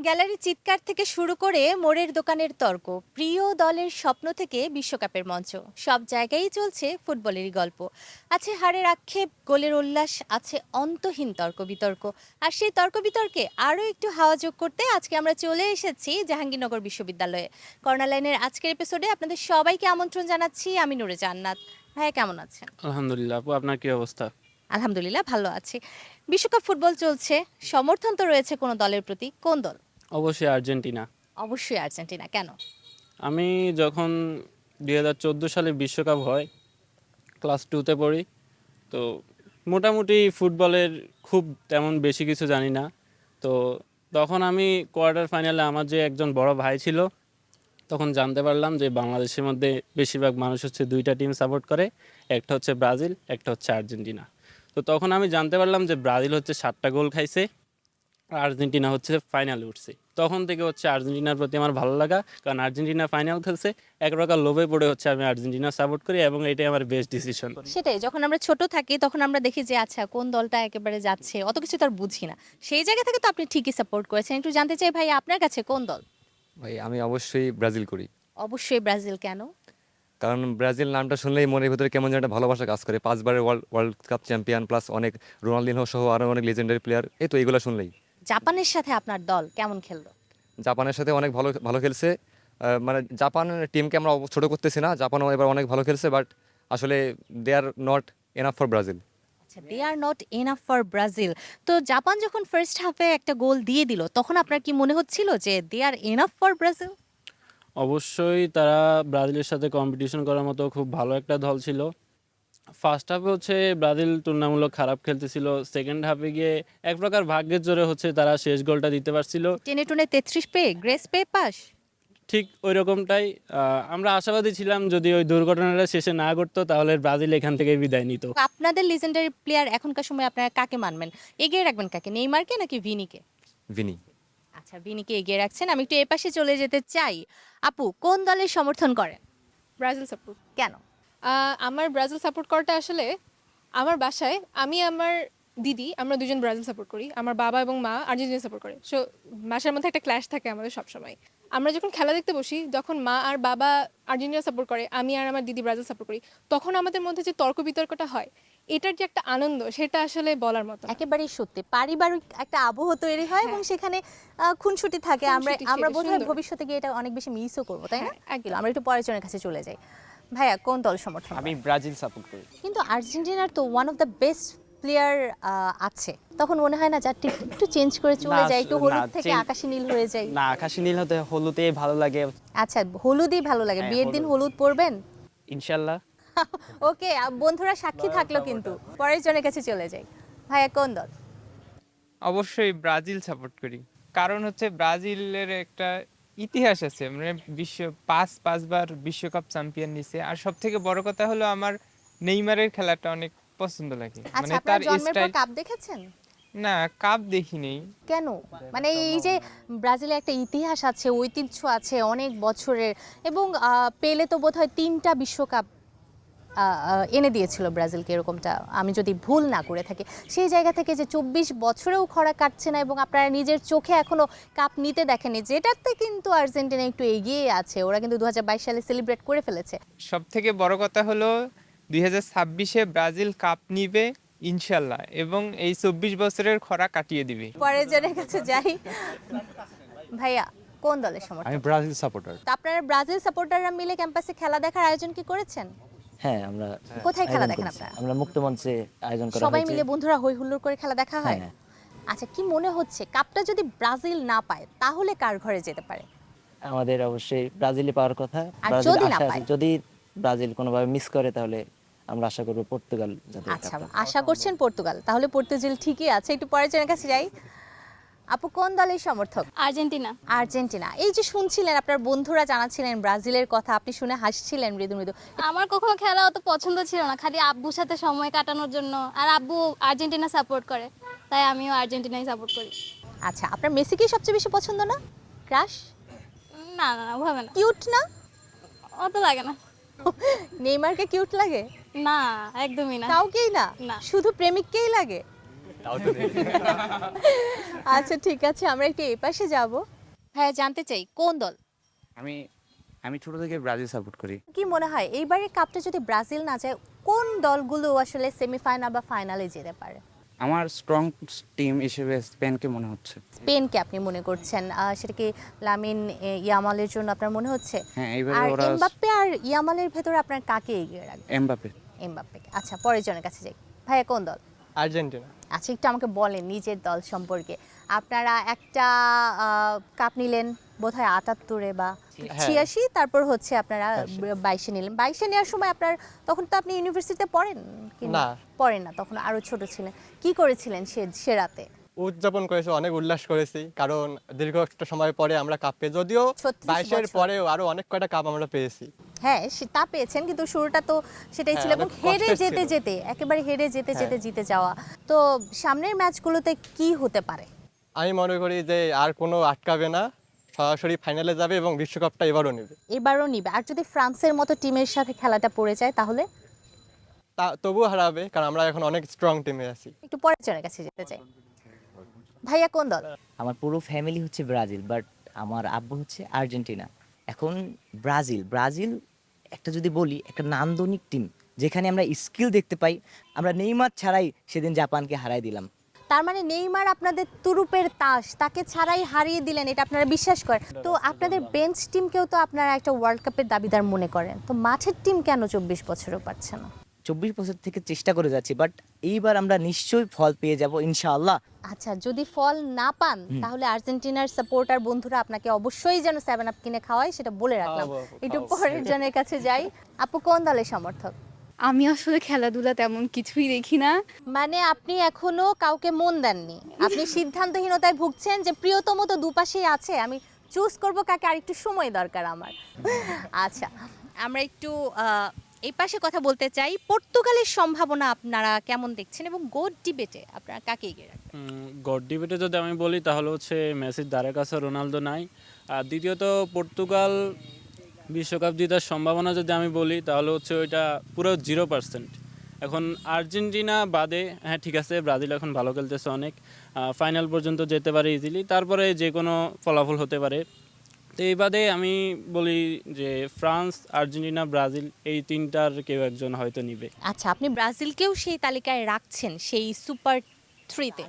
গ্যালারির চিৎকার থেকে শুরু করে মোড়ের দোকানের তর্ক, প্রিয় দলের স্বপ্ন থেকে বিশ্বকাপের মঞ্চ, সব জায়গায়ই চলছে ফুটবলেরই গল্প। আছে হারের আক্ষেপ, গোলের উল্লাস, আছে অন্তহীন তর্ক বিতর্ক। আর সেই তর্ক বিতর্কে আরও একটু হাওয়া যোগ করতে আজকে আমরা চলে এসেছি জাহাঙ্গীরনগর বিশ্ববিদ্যালয়ে। কর্নার লাইনের আজকের এপিসোডে আপনাদের সবাইকে আমন্ত্রণ জানাচ্ছি। আমি নূরে জান্নাত। ভাইয়া কেমন আছেন? আলহামদুলিল্লাহ আপু, আপনার কি অবস্থা? আলহামদুলিল্লাহ ভালো আছি। বিশ্বকাপ ফুটবল চলছে, সমর্থন তো রয়েছে কোনো দলের প্রতি, কোন দল? অবশ্যই আর্জেন্টিনা। অবশ্যই আর্জেন্টিনা। কেন? আমি যখন 2014 সালে বিশ্বকাপ হয়, ক্লাস 2তে পড়ি, তো মোটামুটি ফুটবলের খুব তেমন বেশি কিছু জানি না। তো তখন আমি কোয়ার্টার ফাইনালে আমার যে একজন বড় ভাই ছিল, তখন জানতে পারলাম যে বাংলাদেশের মধ্যে বেশিরভাগ মানুষ হচ্ছে দুইটা টিম সাপোর্ট করে, একটা হচ্ছে ব্রাজিল, একটা হচ্ছে আর্জেন্টিনা। তো তখন আমি জানতে পারলাম যে ব্রাজিল হচ্ছে 7টা গোল খাইছে, আর্জেন্টিনা হচ্ছে ফাইনালে উঠছে। তখন থেকে হচ্ছে আর্জেন্টিনার প্রতি আমার ভালো লাগা, কারণ আর্জেন্টিনা ফাইনাল খেলছে, এক প্রকার লোভে পড়ে হচ্ছে আমি আর্জেন্টিনা সাপোর্ট করি এবং এটাই আমার বেস্ট ডিসিশন। সেটাই, যখন আমরা ছোট থাকি তখন আমরা দেখি যে আচ্ছা কোন দলটা একেবারে যাচ্ছে, অত কিছু তো আর বুঝি না। সেই জায়গা থেকে তো আপনি ঠিকই সাপোর্ট করেছেন। একটু জানতে চাই ভাই, আপনার কাছে কোন দল? ভাই আমি অবশ্যই ব্রাজিল করি। অবশ্যই ব্রাজিল। কেন? কারণ ব্রাজিল নামটা শুনলেই মনের ভিতরে কেমন যেন একটা ভালোবাসা কাজ করে। 5বারের ওয়ার্ল্ড কাপ চ্যাম্পিয়ন, প্লাস অনেক রোনালদিনহো সহ আরও অনেক লেজেন্ডারি প্লেয়ার, এই তো এগুলো শুনলেই। জাপানের সাথে আপনার দল কেমন খেললো? জাপানের সাথে অনেক ভালো ভালো খেলছে। মানে জাপান টিমকে আমরা ছোট করতেছি না, জাপানও এবার অনেক ভালো খেলছে, বাট আসলে they are not enough for Brazil. আচ্ছা, they are not enough for Brazil. তো জাপান যখন ফার্স্ট হাফে একটা গোল দিয়ে দিল, তখন আপনার কি মনে হচ্ছিল যে দে আর এনাফ ফর ব্রাজিল? অবশ্যই তারা ব্রাজিলের সাথে কম্পিটিশন করার মতো খুব ভালো একটা দল ছিল। ফার্স্ট হাফে হচ্ছে ব্রাজিল তুলনামূলক খারাপ খেলতেছিল, সেকেন্ড হাফে গিয়ে এক প্রকার ভাগ্যের জোরে হচ্ছে তারা শেষ গোলটা দিতে পারছিল। টেনে টুনে 33 পেয়ে গ্রেস পেয়ে পাস। ঠিক ওই রকমটাই আমরা আশাবাদী ছিলাম, যদি ওই দুর্ঘটনাটা শেষে না ঘটতো তাহলে ব্রাজিল এখান থেকে বিদায় নিত। আপনাদের লিজেন্ডারি প্লেয়ার এখনকার সময় আপনারা কাকে মানবেন? এগিয়ে রাখবেন কাকে, নেইমারকে নাকি ভিনিকে? ভিনি। আচ্ছা, ভিনিকে এগিয়ে রাখছেন। আমি একটু এপাশে চলে যেতে চাই। আপু, কোন দলের সমর্থন করেন? Brazil support. কেন? আমার ব্রাজিল সাপোর্ট করাটা আসলে আমার বাসায় আমি আমার দিদি আমরা দুজন ব্রাজিল সাপোর্ট করি, আমার বাবা এবং মা আর্জেন্টিনা সাপোর্ট করে। সো বাসার মধ্যে একটা ক্ল্যাশ থাকে আমাদের সবসময়। আমরা যখন খেলা দেখতে বসি, যখন মা আর বাবা আর্জেন্টিনা সাপোর্ট করে, আমি আর আমার দিদি ব্রাজিল সাপোর্ট করি, তখন আমাদের মধ্যে যে তর্ক বিতর্কটা হয়, এটার যে একটা আনন্দ, সেটা আসলে বলার মতো না। একেবারেই সত্যি, পারিবারিক একটা আবহ তৈরি হয় এবং সেখানে খুনসুটি থাকে। আমরা খুনসুটি, আমরা সেটা বোধহয় সুন্দর। ভবিষ্যতে গিয়ে এটা অনেক বেশি মিসও করবো, তাই না? হ্যাঁ, একদম। আমরা একটু পরের জনের কাছে চলে যাই। ভাইয়া, কোন দল সমর্থন আমি করেন? ব্রাজিল সাপোর্ট করি। কিন্তু আর্জেন্টিনার তো one of the best player আছে, তখন মনে হয় না যার একটু চেঞ্জ করে চলে যায়, একটু হলুদ থেকে আকাশি নীল হয়ে যায়? না, আকাশি নীল হতে হলুদে ভালো লাগে। আচ্ছা, হলুদই ভালো লাগে। হ্যাঁ, বিয়ের দিন হলুদ। হলুদ পরবেন? ইনশাল্লাহ। ওকে, বন্ধুরা সাক্ষী থাকলো। কিন্তু পরের জনের কাছে চলে যাই। ভাইয়া, কোন দল? অবশ্যই ব্রাজিল সাপোর্ট করি। কারণ হচ্ছে ব্রাজিলের একটা ইতিহাস আছে, মানে পাঁচবার বিশ্বকাপ চ্যাম্পিয়ন নিছে। আর সব থেকে বড় কথা হলো আমার নেইমারের খেলাটা অনেক পছন্দ লাগে, আচ্ছা, মানে আপনার তার জন্মের পর স্টাইল। কাপ দেখেছেন? না, কাপ দেখিনি। কেন? মানে এই যে ব্রাজিলের একটা ইতিহাস আছে, ঐতিহ্য আছে অনেক বছরের, এবং পেলে তো বোধহয় 3টা বিশ্বকাপ এনে দিয়েছিল ব্রাজিলকে, এরকমটা আমি যদি ভুল না করে থাকি। সেই জায়গা থেকে যে 24 বছরেও খরা কাটছে না এবং আপনারা নিজের চোখে এখনো কাপ নিতে দেখেনি, যেটাতে কিন্তু আর্জেন্টিনা একটু এগিয়ে আছে। ওরা কিন্তু 2022 সালে সেলিব্রেট করে ফেলেছে। সব থেকে বড় কথা হলো 2026-এ ব্রাজিল কাপ নিবে ইনশাল্লাহ, এবং এই 24 বছরের খরা কাটিয়ে দিবে। পরের জনের কাছে যাই। ভাইয়া, কোন দলের সমর্থক? আমি ব্রাজিল সাপোর্টার। তো আপনারা ব্রাজিল সাপোর্টাররা মিলে ক্যাম্পাসে খেলা দেখার আয়োজন কি করেছেন? হ্যাঁ, আমরা কোথায় খেলা আয়োজন দেখেন করেছি। আপনারা? আমরা মুক্ত মঞ্চে আয়োজন করা সবাই হয়েছে। মিলে বন্ধুরা হই হুল্লোড় করে খেলা দেখা হয়? হ্যাঁ। আচ্ছা, কি মনে হচ্ছে কাপটা যদি ব্রাজিল না পায় তাহলে কার ঘরে যেতে পারে? আমাদের অবশ্যই ব্রাজিলে পাওয়ার কথা। আর ব্রাজিল যদি না আশা আছে, পায়? যদি ব্রাজিল কোনোভাবে মিস করে তাহলে আমরা আশা করব পর্তুগাল যাতে আচ্ছা, কাপটা। আশা করছেন পর্তুগাল। তাহলে পর্তুগাল ঠিকই আছে। একটু পরের জনের কাছে যাই। আপু, কোন দলের সমর্থক? আর্জেন্টিনা। আর্জেন্টিনা। এই যে শুনছিলেন, আপনার বন্ধুরা জানাচ্ছিলেন ব্রাজিলের কথা, আপনি শুনে হাসছিলেন মৃদু মৃদু। আমার কখনো খেলা অত পছন্দ ছিল না, খালি আব্বুর সাথে সময় কাটানোর জন্য। আর আব্বু আর্জেন্টিনা সাপোর্ট করে, তাই আমিও আর্জেন্টিনাই সাপোর্ট করি। আচ্ছা, আপনার মেসিকেই সবচেয়ে বেশি পছন্দ না? ক্রাশ? না না না, ভাবে না, কিউট না? অত লাগে না। নেইমারকে কিউট লাগে? না, একদমই না। কাউকেই না? না। শুধু প্রেমিককেই লাগে? আচ্ছা ঠিক আছে, আমরা একটু এই পাশে যাব। হ্যাঁ, জানতে চাই কোন দল? আমি আমি ছোট থেকে ব্রাজিল সাপোর্ট করি। কি মনে হয় এইবারের কাপটা যদি ব্রাজিল না যায়, কোন দলগুলো আসলে সেমিফাইনাল বা ফাইনালে যেতে পারে? আমার স্ট্রং টিম হিসেবে স্পেনকে মনে হচ্ছে। স্পেনকে আপনি মনে করছেন? সেটা কি লামিন ইয়ামালের জন্য আপনার মনে হচ্ছে? হ্যাঁ, এইবারে আর ওরা এমবাপ্পে আর ইয়ামালের ভেতরে আপনার কাকে এগিয়ে রাখবেন? এমবাপে। এমবাপ্পে। আচ্ছা, পরের জনের কাছে যাই। ভাইয়া কোন দল? আর্জেন্টিনা। আচ্ছা, একটু আমাকে বলেন নিজের দল সম্পর্কে। আপনারা একটা কাপ নিলেন বোধহয় ৭৮-এ বা ৮৬, তারপর হচ্ছে আপনারা ২২-এ নিলেন। ২২-এ নেওয়ার সময় আপনার তখন তো আপনি ইউনিভার্সিটিতে পড়েন কি না। পড়েন না, তখন আরো ছোট ছিলেন। কি করেছিলেন সে রাতে? উদযাপন করেছি, অনেক উল্লাস করেছি, কারণ দীর্ঘ একটা সময় পরে আমরা কাপ পেয়ে, যদিও ৩৬ 22-এর বছর। পরেও আরো অনেক কয়টা কাপ আমরা পেয়েছি। হ্যাঁ, তা পেয়েছেন, কিন্তু শুরুটা তো সেটাই ছিল, এবং অনেক হেরে কষ্টের যেতে ছিল। যেতে একেবারে হেরে যেতে যেতে হ্যাঁ। জিতে যাওয়া। তো সামনের ম্যাচগুলোতে কি হতে পারে? আমি মনে করি যে আর কোনো আটকাবে না, সরাসরি ফাইনালে যাবে এবং বিশ্বকাপটা এবারও নেবে। এবারও নিবে। আর যদি ফ্রান্সের মতো টিমের সাথে খেলাটা পড়ে যায় তাহলে? তা তবুও হারাবে, কারণ আমরা এখন অনেক স্ট্রং টিমে আছি। একটু পরের জনের কাছে যেতে চাই। ভাইয়া কোন দল? আমার পুরো ফ্যামিলি হচ্ছে ব্রাজিল, বাট আমার আব্বু হচ্ছে আর্জেন্টিনা। এখন ব্রাজিল ব্রাজিল একটা যদি বলি, একটা নান্দনিক টিম, যেখানে আমরা স্কিল দেখতে পাই। আমরা নেইমার ছাড়াই সেদিন জাপানকে হারাই দিলাম। তার মানে নেইমার আপনাদের তুরুপের তাস, তাকে ছাড়াই হারিয়ে দিলেন, এটা আপনারা বিশ্বাস করেন? তো আপনাদের বেঞ্চ টিমকেও তো আপনারা একটা ওয়ার্ল্ড কাপের দাবিদার মনে করেন, তো মাঠের টিম কেন 24 বছরও পারছে না? 24 বছর থেকে চেষ্টা করে যাচ্ছি, বাট এইবার আমরা নিশ্চয়ই ফল পেয়ে যাব ইনশাআল্লাহ। আচ্ছা, যদি ফল না পান তাহলে আর্জেন্টিনার সাপোর্টার বন্ধুরা আপনাকে অবশ্যই যেন 7 আপ কিনে খাওয়ায়, সেটা বলে রাখলাম। একটু পরের জনের কাছে যাই। আপু কোন দলের সমর্থক? আমি আসলে খেলাধুলা তেমন কিছুই দেখি না। মানে আপনি এখনো কাউকে মন দেননি, আপনি সিদ্ধান্তহীনতায় ভুগছেন যে প্রিয়তম তো দুপাশেই আছে, আমি চুজ করব কাকে, আর একটু সময় দরকার আমার। আচ্ছা, আমরা একটু এই পাশে কথা বলতে চাই। পর্তুগালের সম্ভাবনা আপনারা কেমন দেখছেন, এবং গোট ডিবেটে আপনারা কাকে এগিয়ে রাখবেন? গড ডিবেটে যদি আমি বলি তাহলে হচ্ছে মেসির ধারে কাছে রোনালদো নাই। আর দ্বিতীয়ত পর্তুগাল বিশ্বকাপ জেতার সম্ভাবনা যদি আমি বলি তাহলে হচ্ছে ওইটা পুরো 0%। এখন আর্জেন্টিনা বাদে, হ্যাঁ ঠিক আছে, ব্রাজিল এখন ভালো খেলতেছে অনেক, ফাইনাল পর্যন্ত যেতে পারে ইজিলি, তারপরে যে কোনো ফলাফল হতে পারে। তো এই বাদে আমি বলি যে ফ্রান্স, আর্জেন্টিনা, ব্রাজিল এই তিনটার কেউ একজন হয়তো নিবে। আচ্ছা, আপনি ব্রাজিলকেও সেই তালিকায় রাখছেন, সেই সুপার 3-তে?